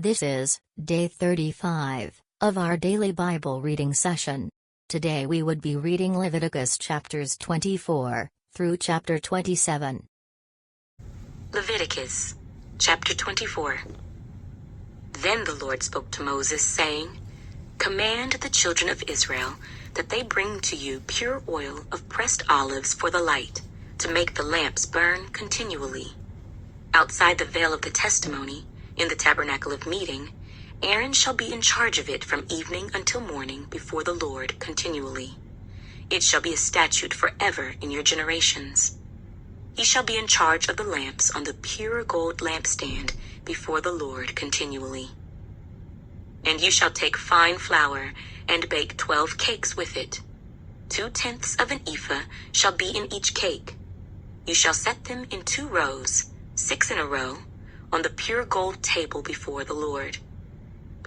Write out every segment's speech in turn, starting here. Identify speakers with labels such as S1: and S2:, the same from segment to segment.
S1: This is day 35 of our daily Bible reading session. Today we would be reading Leviticus chapters 24 through chapter 27.
S2: Leviticus chapter 24. Then the Lord spoke to Moses, saying, Command the children of Israel that they bring to you pure oil of pressed olives for the light, to make the lamps burn continually. Outside the veil of the testimony, in the tabernacle of meeting, Aaron shall be in charge of it from evening until morning before the Lord continually. It shall be a statute forever in your generations. He shall be in charge of the lamps on the pure gold lampstand before the Lord continually. And you shall take fine flour and bake 12 cakes with it. 2/10 of an ephah shall be in each cake. You shall set them in 2 rows, 6 in a row, on the pure gold table before the Lord.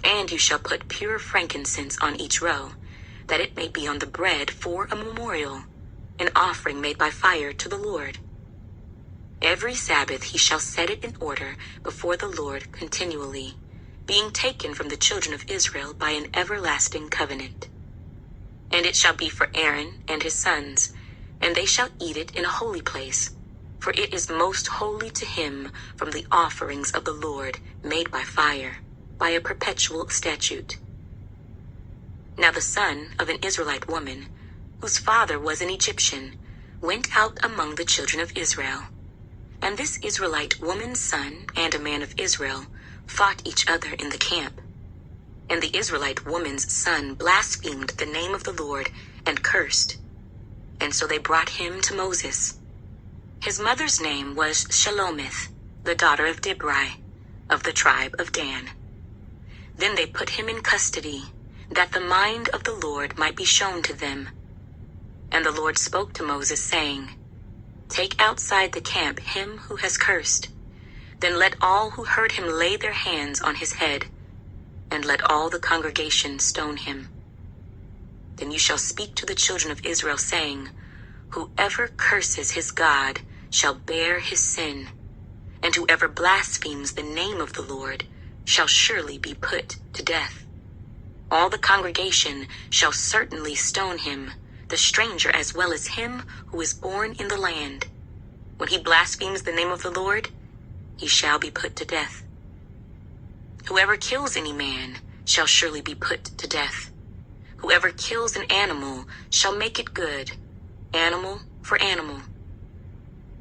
S2: And you shall put pure frankincense on each row, that it may be on the bread for a memorial, an offering made by fire to the Lord. Every Sabbath he shall set it in order before the Lord continually, being taken from the children of Israel by an everlasting covenant. And it shall be for Aaron and his sons, and they shall eat it in a holy place, for it is most holy to him from the offerings of the Lord made by fire, by a perpetual statute. Now the son of an Israelite woman, whose father was an Egyptian, went out among the children of Israel. And this Israelite woman's son and a man of Israel fought each other in the camp. And the Israelite woman's son blasphemed the name of the Lord and cursed. And so they brought him to Moses. His mother's name was Shelomith, the daughter of Dibri, of the tribe of Dan. Then they put him in custody, that the mind of the Lord might be shown to them. And the Lord spoke to Moses, saying, Take outside the camp him who has cursed. Then let all who heard him lay their hands on his head, and let all the congregation stone him. Then you shall speak to the children of Israel, saying, Whoever curses his God shall bear his sin, and whoever blasphemes the name of the Lord shall surely be put to death. All the congregation shall certainly stone him, the stranger as well as him who is born in the land. When he blasphemes the name of the Lord, he shall be put to death. Whoever kills any man shall surely be put to death. Whoever kills an animal shall make it good, animal for animal.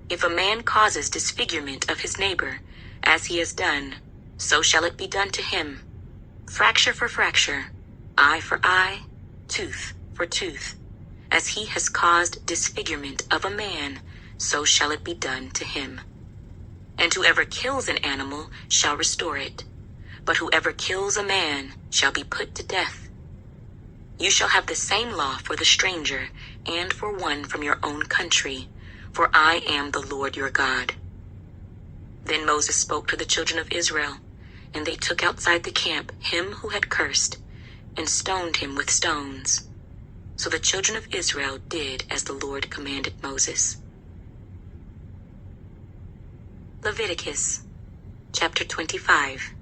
S2: If a man causes disfigurement of his neighbor, as he has done, so shall it be done to him. Fracture for fracture, eye for eye, tooth for tooth. As he has caused disfigurement of a man, so shall it be done to him. And whoever kills an animal shall restore it, but whoever kills a man shall be put to death. You shall have the same law for the stranger and for one from your own country, for I am the Lord your God. Then Moses spoke to the children of Israel, and they took outside the camp him who had cursed, and stoned him with stones. So the children of Israel did as the Lord commanded Moses. Leviticus chapter 25.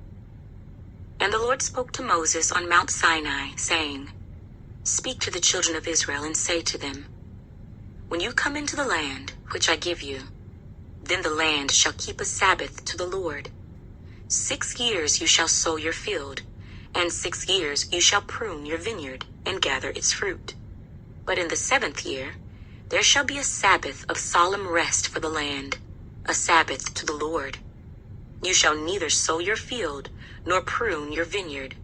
S2: And the Lord spoke to Moses on Mount Sinai, saying, Speak to the children of Israel and say to them, When you come into the land which I give you, then the land shall keep a Sabbath to the Lord. 6 years you shall sow your field, and 6 years you shall prune your vineyard and gather its fruit. But in the 7th year there shall be a Sabbath of solemn rest for the land, a Sabbath to the Lord. You shall neither sow your field nor prune your vineyard.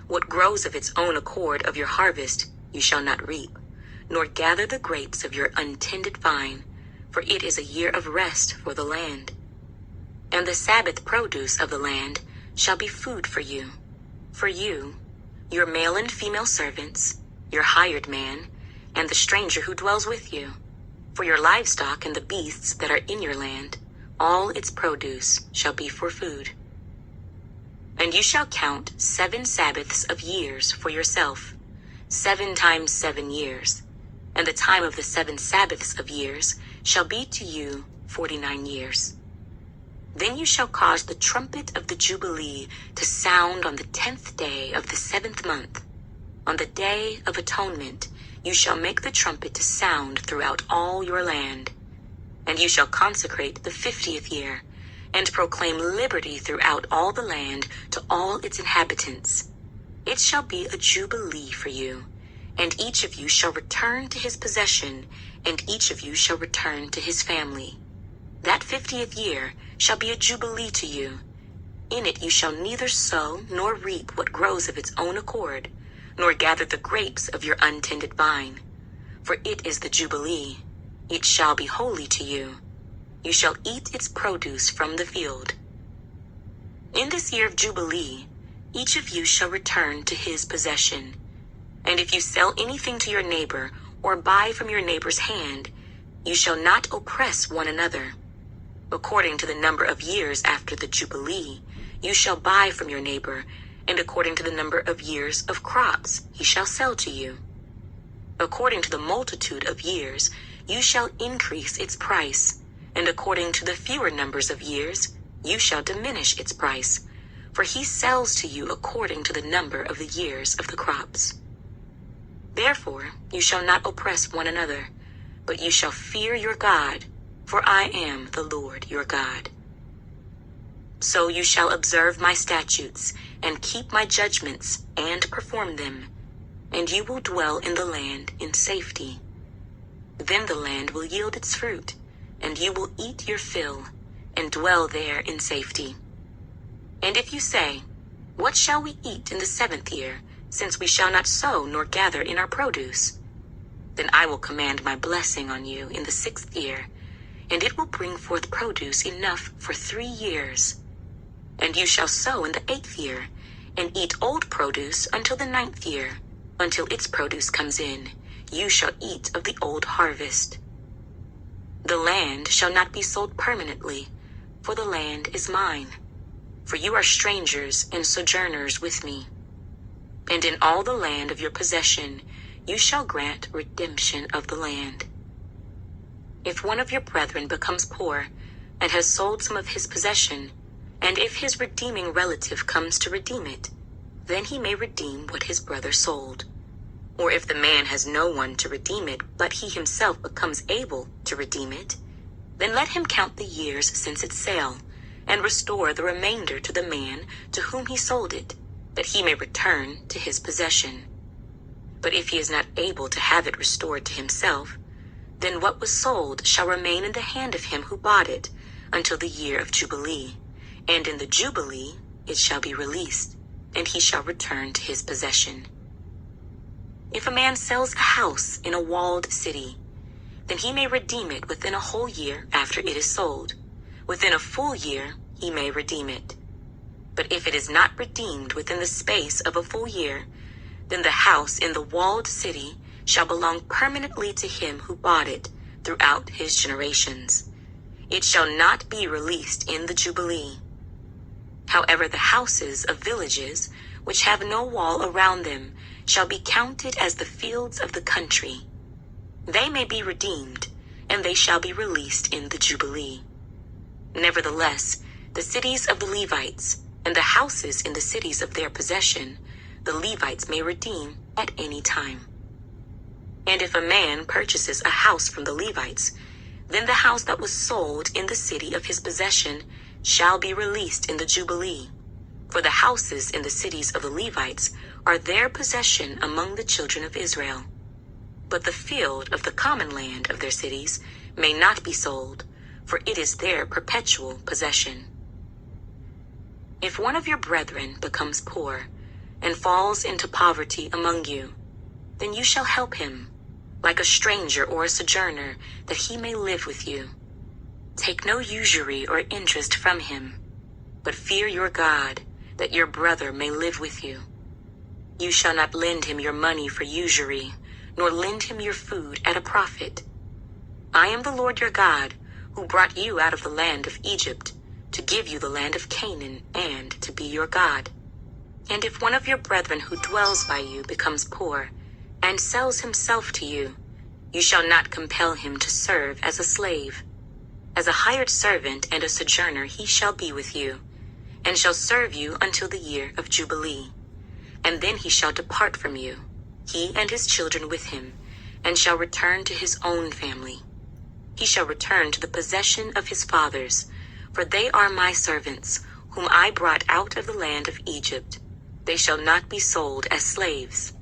S2: What grows of its own accord of your harvest you shall not reap, nor gather the grapes of your untended vine, for it is a year of rest for the land. And the Sabbath produce of the land shall be food for you, your male and female servants, your hired man, and the stranger who dwells with you, for your livestock and the beasts that are in your land, all its produce shall be for food. And you shall count 7 Sabbaths of years for yourself, 7 times 7 years, and the time of the 7 Sabbaths of years shall be to you 49 years. Then you shall cause the trumpet of the Jubilee to sound on the 10th day of the 7th month. On the day of atonement, you shall make the trumpet to sound throughout all your land. And you shall consecrate the 50th year, and proclaim liberty throughout all the land to all its inhabitants. It shall be a jubilee for you, and each of you shall return to his possession, and each of you shall return to his family. That 50th year shall be a jubilee to you. In it you shall neither sow nor reap what grows of its own accord, nor gather the grapes of your untended vine. For it is the jubilee. It shall be holy to you. You shall eat its produce from the field. In this year of jubilee, each of you shall return to his possession. And if you sell anything to your neighbor, or buy from your neighbor's hand, you shall not oppress one another. According to the number of years after the Jubilee, you shall buy from your neighbor, and according to the number of years of crops he shall sell to you. According to the multitude of years, you shall increase its price, and according to the fewer numbers of years, you shall diminish its price, for he sells to you according to the number of the years of the crops. Therefore you shall not oppress one another, but you shall fear your God, for I am the Lord your God. So you shall observe my statutes, and keep my judgments, and perform them, and you will dwell in the land in safety. Then the land will yield its fruit, and you will eat your fill, and dwell there in safety. And if you say, what shall we eat in the 7th year, since we shall not sow nor gather in our produce? Then I will command my blessing on you in the 6th year, and it will bring forth produce enough for 3 years. And you shall sow in the 8th year, and eat old produce until the 9th year. Until its produce comes in, you shall eat of the old harvest. The land shall not be sold permanently, for the land is mine. For you are strangers and sojourners with me. And in all the land of your possession, you shall grant redemption of the land. If one of your brethren becomes poor, and has sold some of his possession, and if his redeeming relative comes to redeem it, then he may redeem what his brother sold. Or if the man has no one to redeem it, but he himself becomes able to redeem it, then let him count the years since its sale, and restore the remainder to the man to whom he sold it, that he may return to his possession. But if he is not able to have it restored to himself, then what was sold shall remain in the hand of him who bought it until the year of Jubilee, and in the Jubilee it shall be released, and he shall return to his possession. If a man sells a house in a walled city, then he may redeem it within a whole year after it is sold. Within a full year he may redeem it. But if it is not redeemed within the space of a full year, then the house in the walled city shall belong permanently to him who bought it throughout his generations. It shall not be released in the Jubilee. However, the houses of villages which have no wall around them shall be counted as the fields of the country. They may be redeemed, and they shall be released in the Jubilee. Nevertheless, the cities of the Levites, and the houses in the cities of their possession, the Levites may redeem at any time. And if a man purchases a house from the Levites, then the house that was sold in the city of his possession shall be released in the Jubilee. For the houses in the cities of the Levites are their possession among the children of Israel. But the field of the common land of their cities may not be sold, for it is their perpetual possession. If one of your brethren becomes poor, and falls into poverty among you, then you shall help him, like a stranger or a sojourner, that he may live with you. Take no usury or interest from him, but fear your God, that your brother may live with you. You shall not lend him your money for usury, nor lend him your food at a profit. I am the Lord your God, who brought you out of the land of Egypt, to give you the land of Canaan, and to be your God. And if one of your brethren who dwells by you becomes poor, and sells himself to you, you shall not compel him to serve as a slave. As a hired servant and a sojourner he shall be with you, and shall serve you until the year of Jubilee. And then he shall depart from you, he and his children with him, and shall return to his own family. He shall return to the possession of his fathers, for they are my servants, whom I brought out of the land of Egypt. They shall not be sold as slaves.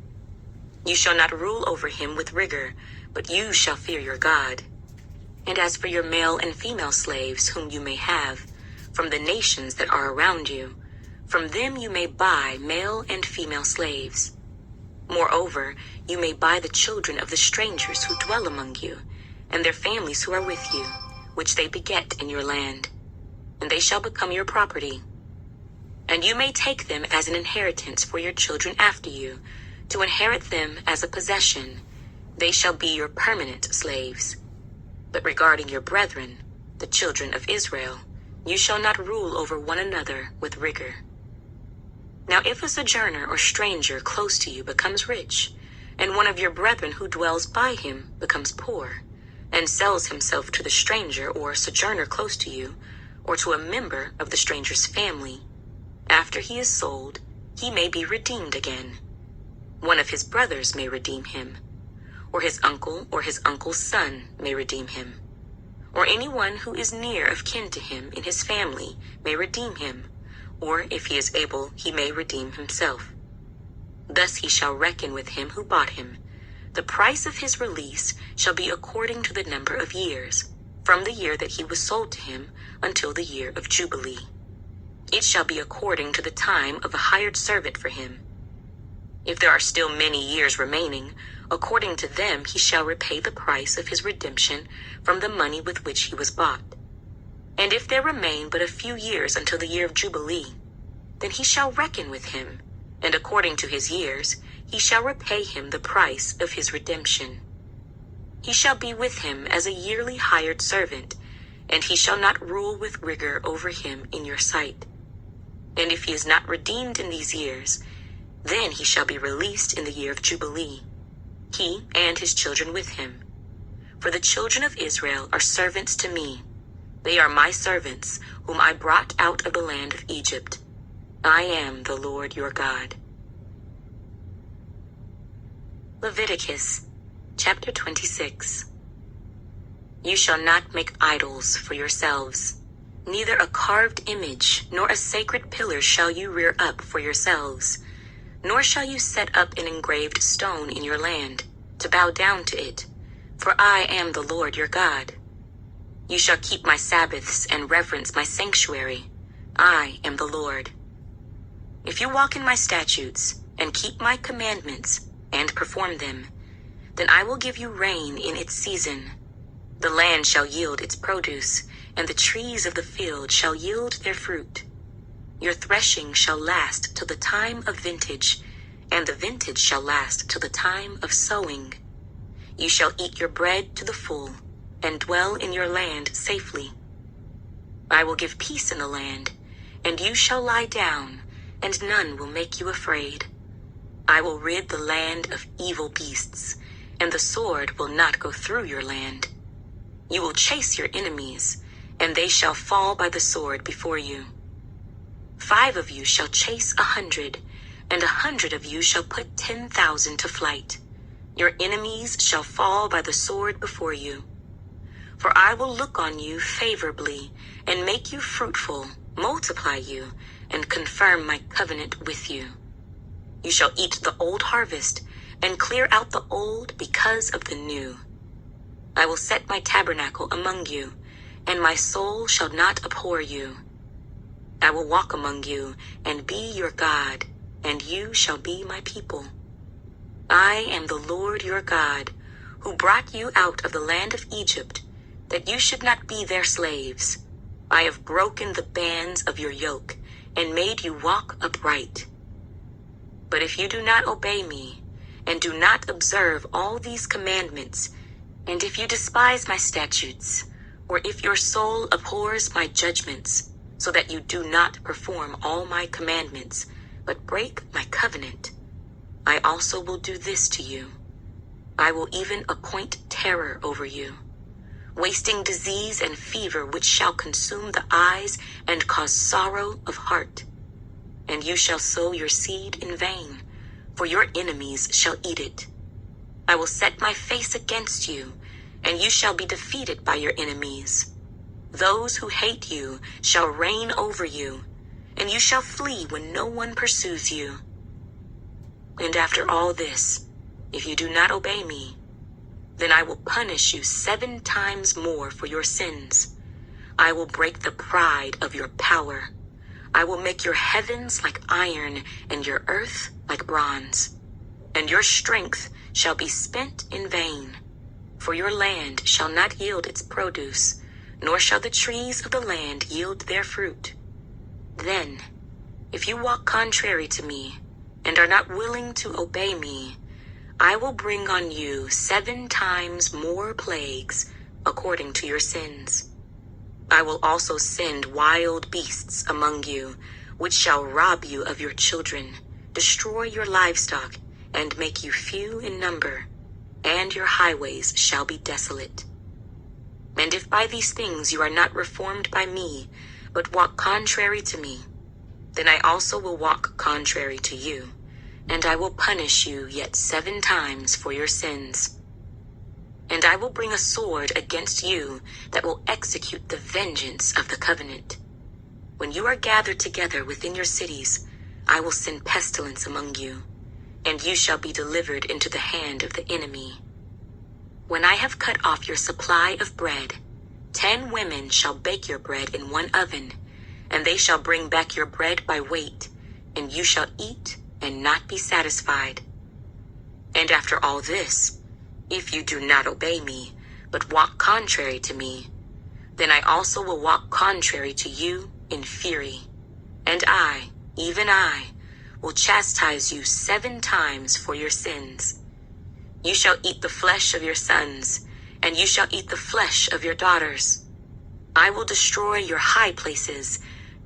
S2: You shall not rule over him with rigor, but you shall fear your God. And as for your male and female slaves whom you may have, from the nations that are around you, from them you may buy male and female slaves. Moreover, you may buy the children of the strangers who dwell among you, and their families who are with you, which they beget in your land, and they shall become your property. And you may take them as an inheritance for your children after you, to inherit them as a possession. They shall be your permanent slaves. But regarding your brethren, the children of Israel, you shall not rule over one another with rigor. Now if a sojourner or stranger close to you becomes rich, and one of your brethren who dwells by him becomes poor, and sells himself to the stranger or sojourner close to you, or to a member of the stranger's family, after he is sold, he may be redeemed again. One of his brothers may redeem him, or his uncle or his uncle's son may redeem him, or anyone who is near of kin to him in his family may redeem him, or if he is able, he may redeem himself. Thus he shall reckon with him who bought him. The price of his release shall be according to the number of years, from the year that he was sold to him until the year of Jubilee. It shall be according to the time of a hired servant for him. If there are still many years remaining, according to them he shall repay the price of his redemption from the money with which he was bought. And if there remain but a few years until the year of Jubilee, then he shall reckon with him, and according to his years he shall repay him the price of his redemption. He shall be with him as a yearly hired servant, and he shall not rule with rigor over him in your sight. And if he is not redeemed in these years, then he shall be released in the year of Jubilee, he and his children with him. For the children of Israel are servants to me. They are my servants, whom I brought out of the land of Egypt. I am the Lord your God. Leviticus Chapter 26. You shall not make idols for yourselves. Neither a carved image nor a sacred pillar shall you rear up for yourselves, nor shall you set up an engraved stone in your land, to bow down to it, for I am the Lord your God. You shall keep my Sabbaths and reverence my sanctuary. I am the Lord. If you walk in my statutes, and keep my commandments, and perform them, then I will give you rain in its season. The land shall yield its produce, and the trees of the field shall yield their fruit. Your threshing shall last till the time of vintage, and the vintage shall last till the time of sowing. You shall eat your bread to the full, and dwell in your land safely. I will give peace in the land, and you shall lie down, and none will make you afraid. I will rid the land of evil beasts, and the sword will not go through your land. You will chase your enemies, and they shall fall by the sword before you. 5 of you shall chase 100, and 100 of you shall put 10,000 to flight. Your enemies shall fall by the sword before you. For I will look on you favorably, and make you fruitful, multiply you, and confirm my covenant with you. You shall eat the old harvest, and clear out the old because of the new. I will set my tabernacle among you, and my soul shall not abhor you. I will walk among you, and be your God, and you shall be my people. I am the Lord your God, who brought you out of the land of Egypt, that you should not be their slaves. I have broken the bands of your yoke, and made you walk upright. But if you do not obey me, and do not observe all these commandments, and if you despise my statutes, or if your soul abhors my judgments, so that you do not perform all my commandments, but break my covenant, I also will do this to you. I will even appoint terror over you. wasting disease and fever which shall consume the eyes and cause sorrow of heart. And you shall sow your seed in vain, for your enemies shall eat it. I will set my face against you, and you shall be defeated by your enemies. Those who hate you shall reign over you, and you shall flee when no one pursues you. And after all this, if you do not obey me, then I will punish you 7 times more for your sins. I will break the pride of your power. I will make your heavens like iron and your earth like bronze. And your strength shall be spent in vain. For your land shall not yield its produce, nor shall the trees of the land yield their fruit. Then, if you walk contrary to me, and are not willing to obey me, I will bring on you 7 times more plagues according to your sins. I will also send wild beasts among you, which shall rob you of your children, destroy your livestock, and make you few in number, and your highways shall be desolate. And if by these things you are not reformed by me, but walk contrary to me, then I also will walk contrary to you, and I will punish you yet 7 times for your sins. And I will bring a sword against you that will execute the vengeance of the covenant. When you are gathered together within your cities, I will send pestilence among you, and you shall be delivered into the hand of the enemy. When I have cut off your supply of bread, 10 women shall bake your bread in one oven, and they shall bring back your bread by weight, and you shall eat and not be satisfied. And after all this, if you do not obey me, but walk contrary to me, then I also will walk contrary to you in fury. And I, even I, will chastise you 7 times for your sins. You shall eat the flesh of your sons, and you shall eat the flesh of your daughters. I will destroy your high places,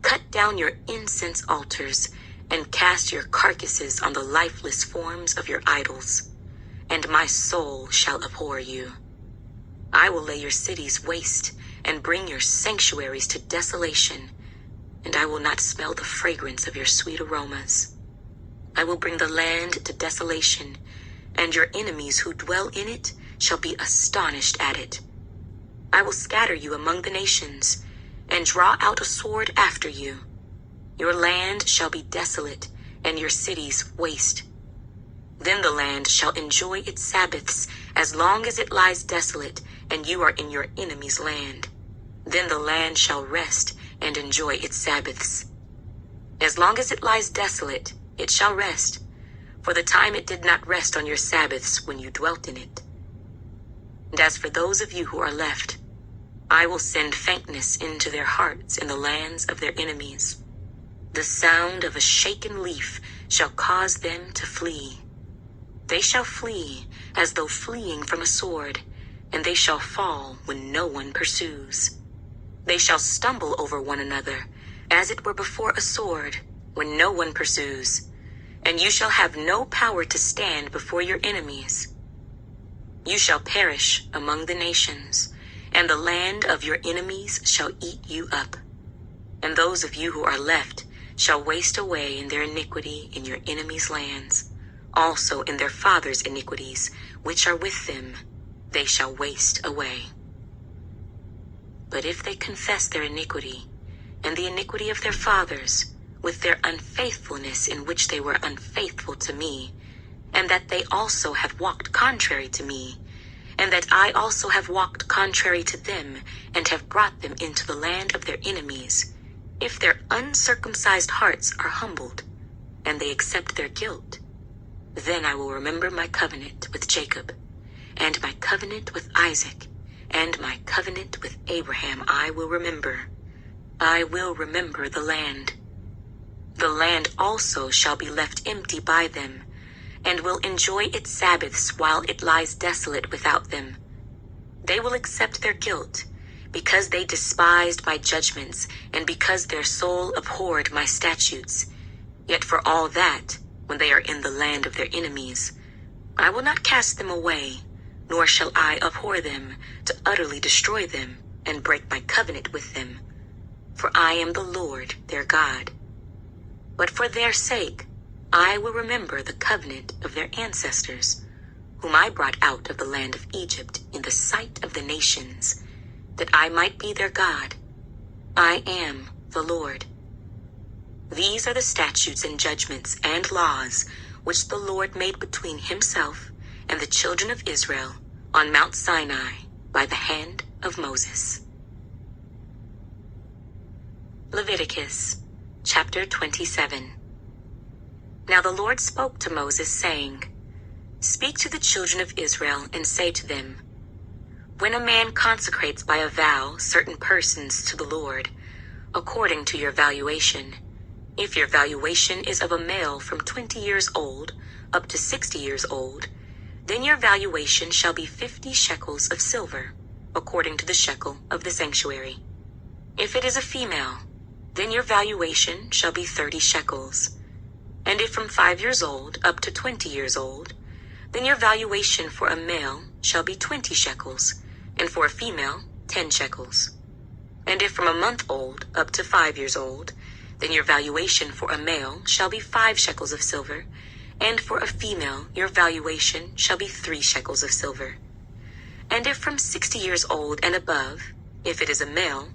S2: cut down your incense altars, and cast your carcasses on the lifeless forms of your idols. And my soul shall abhor you. I will lay your cities waste, and bring your sanctuaries to desolation, and I will not smell the fragrance of your sweet aromas. I will bring the land to desolation, and your enemies who dwell in it shall be astonished at it. I will scatter you among the nations, and draw out a sword after you. Your land shall be desolate, and your cities waste. Then the land shall enjoy its Sabbaths as long as it lies desolate, and you are in your enemy's land. Then the land shall rest and enjoy its Sabbaths. As long as it lies desolate, it shall rest, for the time it did not rest on your Sabbaths when you dwelt in it. And as for those of you who are left, I will send faintness into their hearts in the lands of their enemies. The sound of a shaken leaf shall cause them to flee. They shall flee as though fleeing from a sword, and they shall fall when no one pursues. They shall stumble over one another, as it were before a sword, when no one pursues, and you shall have no power to stand before your enemies. You shall perish among the nations, and the land of your enemies shall eat you up. And those of you who are left shall waste away in their iniquity in your enemies' lands. Also in their fathers' iniquities, which are with them, they shall waste away. But if they confess their iniquity, and the iniquity of their fathers, with their unfaithfulness in which they were unfaithful to me, and that they also have walked contrary to me, and that I also have walked contrary to them, and have brought them into the land of their enemies, if their uncircumcised hearts are humbled, and they accept their guilt, then I will remember my covenant with Jacob, and my covenant with Isaac, and my covenant with Abraham I will remember. I will remember the land. The land also shall be left empty by them, and will enjoy its Sabbaths while it lies desolate without them. They will accept their guilt, because they despised my judgments, and because their soul abhorred my statutes. Yet for all that, when they are in the land of their enemies, I will not cast them away, nor shall I abhor them, to utterly destroy them, and break my covenant with them. For I am the Lord their God. But for their sake I will remember the covenant of their ancestors, whom I brought out of the land of Egypt in the sight of the nations, that I might be their God. I am the Lord. These are the statutes and judgments and laws which the Lord made between himself and the children of Israel on Mount Sinai by the hand of Moses. Leviticus Chapter 27. Now the Lord spoke to Moses, saying, Speak to the children of Israel and say to them, When a man consecrates by a vow certain persons to the Lord, according to your valuation, if your valuation is of a male from 20 years old up to 60 years old, then your valuation shall be 50 shekels of silver, according to the shekel of the sanctuary. If it is a female, then your valuation shall be 30 shekels. And if from 5 years old up to 20 years old, then your valuation for a male shall be 20 shekels, and for a female 10 shekels. And if from a month old up to 5 years old, then your valuation for a male shall be 5 shekels of silver, and for a female your valuation shall be 3 shekels of silver. And if from 60 years old and above, if it is a male,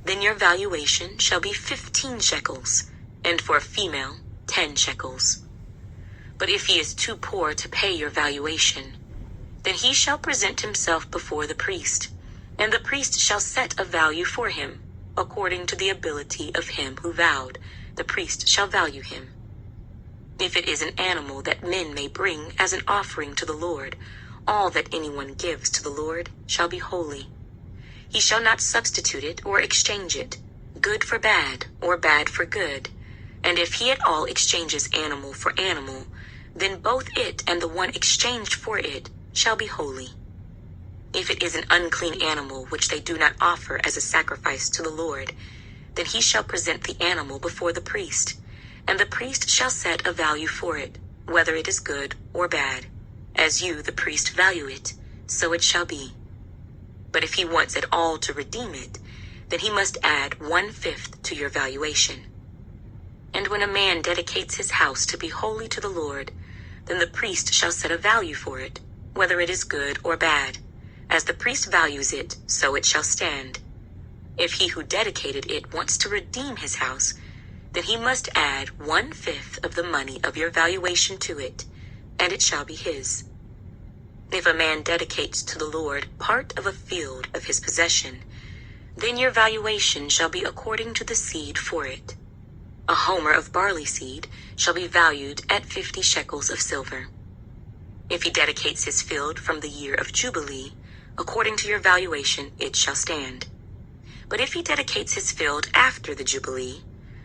S2: then your valuation shall be 15 shekels, and for a female 10 shekels. But if he is too poor to pay your valuation, then he shall present himself before the priest, and the priest shall set a value for him, according to the ability of him who vowed. The priest shall value him. If it is an animal that men may bring as an offering to the Lord, all that anyone gives to the Lord shall be holy. He shall not substitute it or exchange it, good for bad or bad for good. And if he at all exchanges animal for animal, then both it and the one exchanged for it shall be holy. If it is an unclean animal which they do not offer as a sacrifice to the Lord, then he shall present the animal before the priest, and the priest shall set a value for it, whether it is good or bad. As you, the priest, value it, so it shall be. But if he wants at all to redeem it, then he must add 1/5 to your valuation. And when a man dedicates his house to be holy to the Lord, then the priest shall set a value for it, whether it is good or bad. As the priest values it, so it shall stand. If he who dedicated it wants to redeem his house, then he must add 1/5 of the money of your valuation to it, and it shall be his. If a man dedicates to the Lord part of a field of his possession, then your valuation shall be according to the seed for it. A homer of barley seed shall be valued at 50 shekels of silver. If he dedicates his field from the year of Jubilee, according to your valuation it shall stand. But if he dedicates his field after the Jubilee,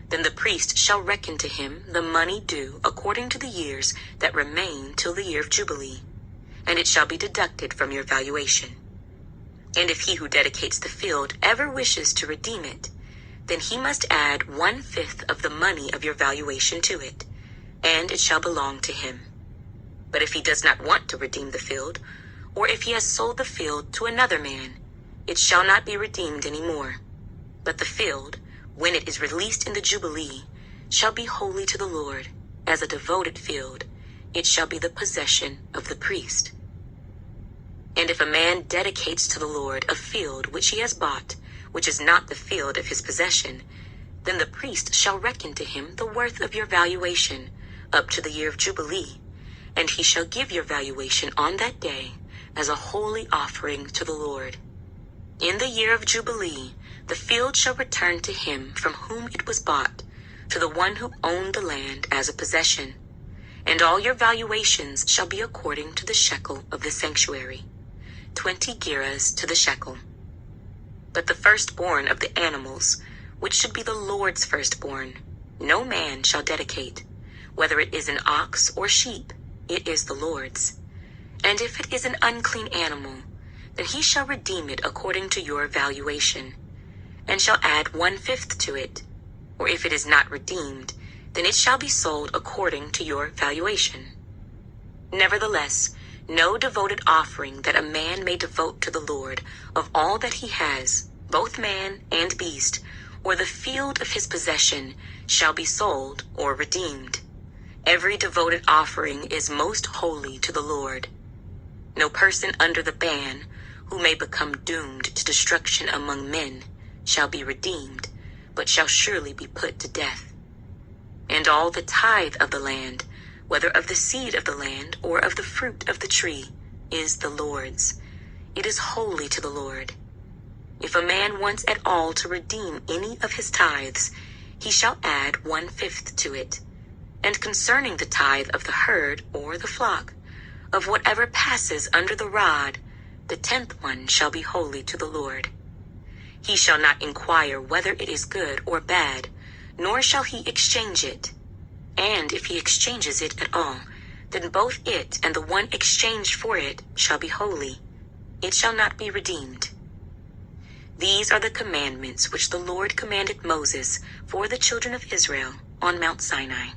S2: then the priest shall reckon to him the money due according to the years that remain till the year of Jubilee, and it shall be deducted from your valuation. And if he who dedicates the field ever wishes to redeem it, then he must add 1/5 of the money of your valuation to it, and it shall belong to him. But if he does not want to redeem the field, or if he has sold the field to another man, it shall not be redeemed any more. But the field, when it is released in the Jubilee, shall be holy to the Lord, as a devoted field. It shall be the possession of the priest. And if a man dedicates to the Lord a field which he has bought, which is not the field of his possession, then the priest shall reckon to him the worth of your valuation up to the year of Jubilee, and he shall give your valuation on that day as a holy offering to the Lord. In the year of Jubilee, the field shall return to him from whom it was bought, to the one who owned the land as a possession, and all your valuations shall be according to the shekel of the sanctuary, 20 gerahs to the shekel. But the firstborn of the animals, which should be the Lord's firstborn, no man shall dedicate, whether it is an ox or sheep, it is the Lord's. And if it is an unclean animal, then he shall redeem it according to your valuation, and shall add 1/5 to it. Or if it is not redeemed, then it shall be sold according to your valuation. Nevertheless, No devoted offering that a man may devote to the Lord of all that he has, both man and beast, or the field of his possession, shall be sold or redeemed. Every devoted offering is most holy to the Lord. No person under the ban, who may become doomed to destruction among men, shall be redeemed, but shall surely be put to death. And all the tithe of the land, whether of the seed of the land or of the fruit of the tree, is the Lord's. It is holy to the Lord. If a man wants at all to redeem any of his tithes, he shall add 1/5 to it. And concerning the tithe of the herd or the flock, of whatever passes under the rod, the 10th one shall be holy to the Lord. He shall not inquire whether it is good or bad, nor shall he exchange it. And if he exchanges it at all, then both it and the one exchanged for it shall be holy. It shall not be redeemed. These are the commandments which the Lord commanded Moses for the children of Israel on Mount Sinai.